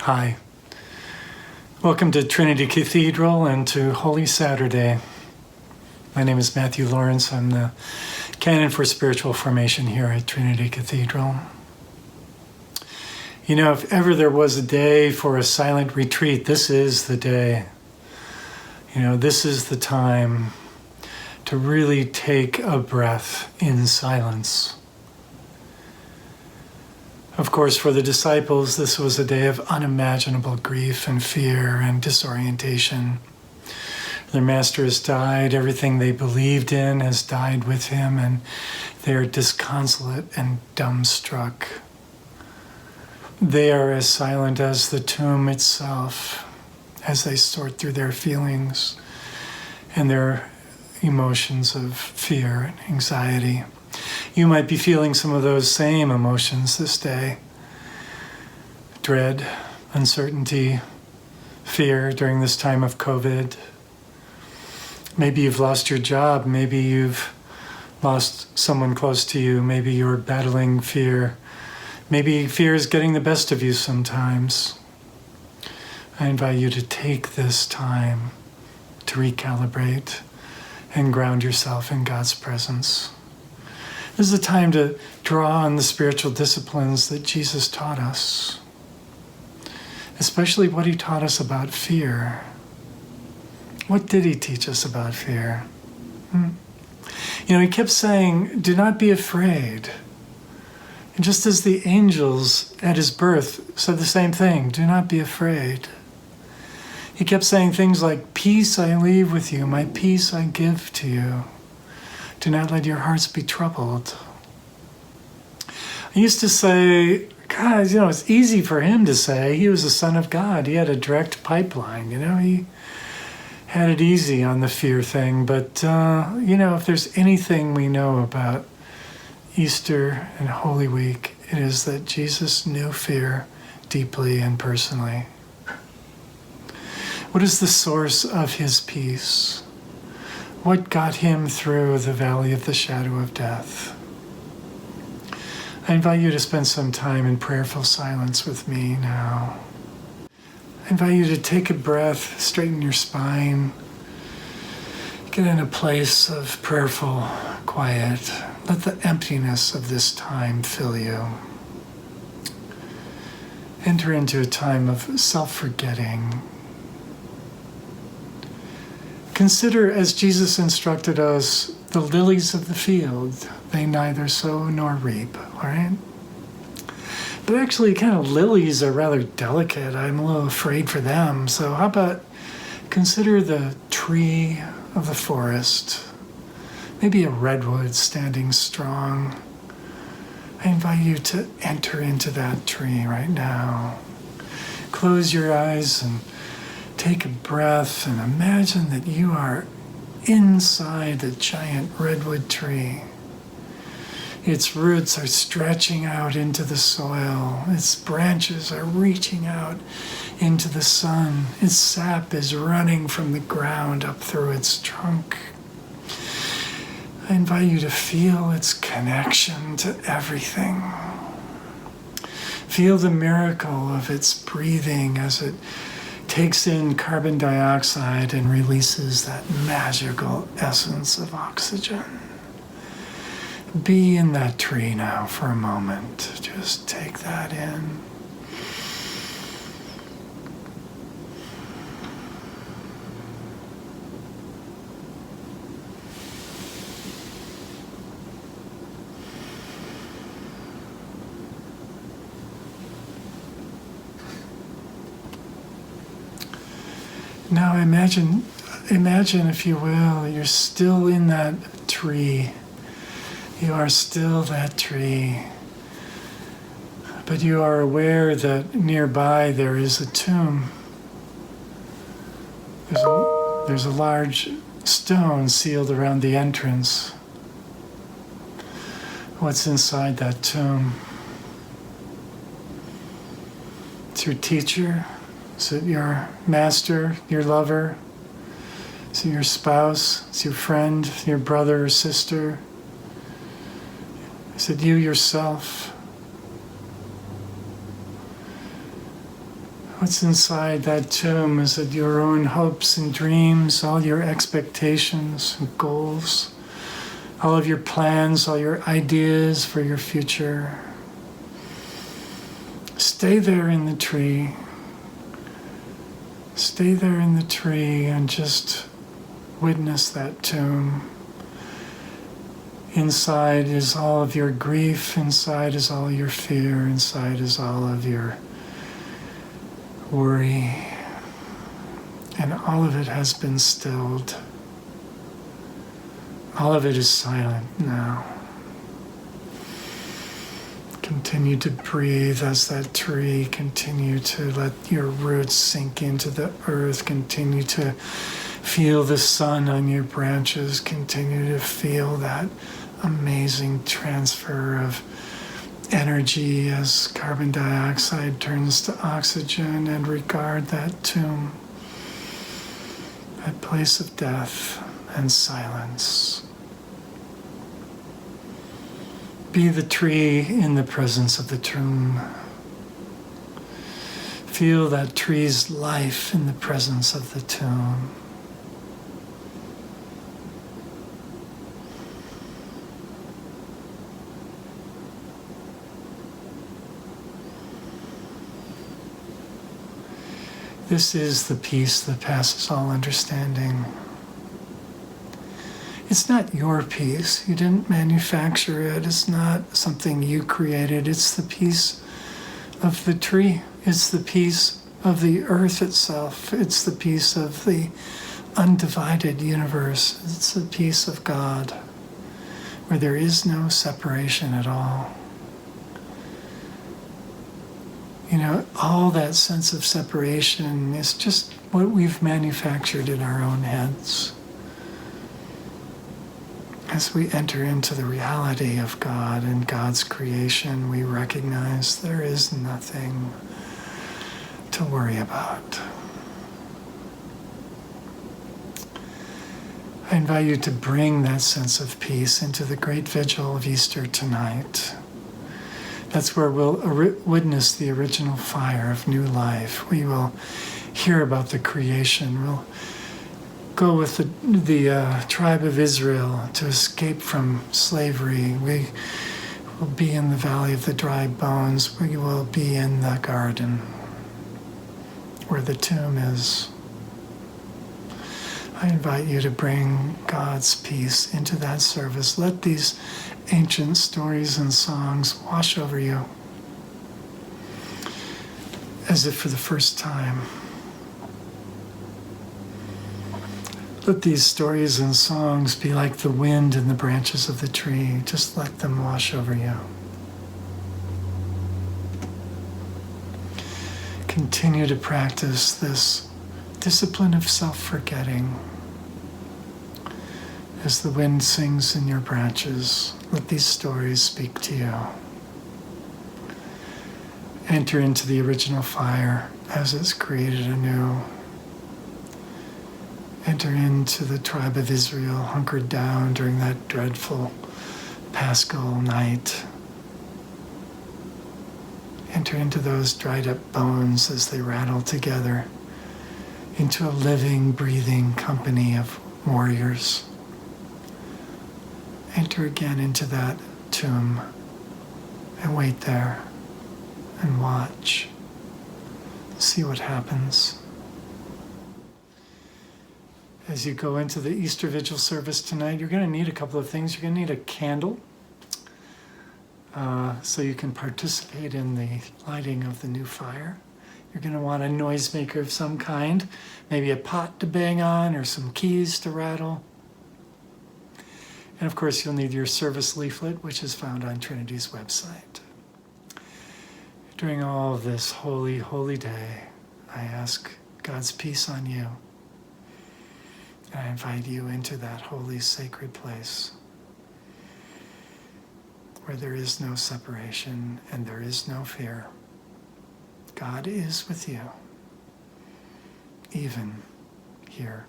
Hi. Welcome to Trinity Cathedral and to Holy Saturday. My name is Matthew Lawrence. I'm the Canon for Spiritual Formation here at Trinity Cathedral. You know, if ever there was a day for a silent retreat, this is the day. You know, this is the time to really take a breath in silence. Of course, for the disciples, this was a day of unimaginable grief and fear and disorientation. Their master has died, everything they believed in has died with him, and they are disconsolate and dumbstruck. They are as silent as the tomb itself as they sort through their feelings and their emotions of fear and anxiety. You might be feeling some of those same emotions this day. Dread, uncertainty, fear during this time of COVID. Maybe you've lost your job. Maybe you've lost someone close to you. Maybe you're battling fear. Maybe fear is getting the best of you sometimes. I invite you to take this time to recalibrate and ground yourself in God's presence. This is a time to draw on the spiritual disciplines that Jesus taught us, especially what he taught us about fear. What did he teach us about fear? You know, he kept saying, do not be afraid. And just as the angels at his birth said the same thing, do not be afraid. He kept saying things like, peace I leave with you, my peace I give to you. Do not let your hearts be troubled. I used to say, God, you know, it's easy for him to say. He was the Son of God. He had a direct pipeline, you know. He had it easy on the fear thing. But, you know, if there's anything we know about Easter and Holy Week, it is that Jesus knew fear deeply and personally. What is the source of his peace? What got him through the valley of the shadow of death? I invite you to spend some time in prayerful silence with me now. I invite you to take a breath, straighten your spine, get in a place of prayerful quiet. Let the emptiness of this time fill you. Enter into a time of self-forgetting. Consider, as Jesus instructed us, the lilies of the field. They neither sow nor reap, all right? But actually, kind of lilies are rather delicate. I'm a little afraid for them. So how about consider the tree of the forest, maybe a redwood standing strong. I invite you to enter into that tree right now. Close your eyes and take a breath and imagine that you are inside the giant redwood tree. Its roots are stretching out into the soil. Its branches are reaching out into the sun. Its sap is running from the ground up through its trunk. I invite you to feel its connection to everything. Feel the miracle of its breathing as it takes in carbon dioxide and releases that magical essence of oxygen. Be in that tree now for a moment. Just take that in. Now imagine, if you will, you're still in that tree. You are still that tree. But you are aware that nearby there is a tomb. There's a large stone sealed around the entrance. What's inside that tomb? It's your teacher. Is it your master, your lover? Is it your spouse? Is it your friend, your brother or sister? Is it you yourself? What's inside that tomb? Is it your own hopes and dreams, all your expectations and goals, all of your plans, all your ideas for your future? Stay there in the tree. Stay there in the tree and just witness that tomb. Inside is all of your grief, inside is all your fear, inside is all of your worry, and all of it has been stilled. All of it is silent now. Continue to breathe as that tree. Continue to let your roots sink into the earth. Continue to feel the sun on your branches. Continue to feel that amazing transfer of energy as carbon dioxide turns to oxygen, and regard that tomb, that place of death and silence. Be the tree in the presence of the tomb. Feel that tree's life in the presence of the tomb. This is the peace that passes all understanding. It's not your peace. You didn't manufacture it. It's not something you created. It's the peace of the tree. It's the peace of the earth itself. It's the peace of the undivided universe. It's the peace of God, where there is no separation at all. You know, all that sense of separation is just what we've manufactured in our own heads. As we enter into the reality of God and God's creation, we recognize there is nothing to worry about. I invite you to bring that sense of peace into the great vigil of Easter tonight. That's where we'll witness the original fire of new life. We will hear about the creation. We'll go with the tribe of Israel to escape from slavery. We will be in the valley of the dry bones. We will be in the garden where the tomb is. I invite you to bring God's peace into that service. Let these ancient stories and songs wash over you as if for the first time. Let these stories and songs be like the wind in the branches of the tree. Just let them wash over you. Continue to practice this discipline of self-forgetting. As the wind sings in your branches, let these stories speak to you. Enter into the original fire as it's created anew. Enter into the tribe of Israel hunkered down during that dreadful Paschal night. Enter into those dried up bones as they rattle together into a living, breathing company of warriors. Enter again into that tomb and wait there and watch. See what happens. As you go into the Easter Vigil service tonight, you're going to need a couple of things. You're going to need a candle so you can participate in the lighting of the new fire. You're going to want a noisemaker of some kind, maybe a pot to bang on or some keys to rattle. And of course, you'll need your service leaflet, which is found on Trinity's website. During all of this holy, holy day, I ask God's peace on you. And I invite you into that holy, sacred place where there is no separation and there is no fear. God is with you, even here.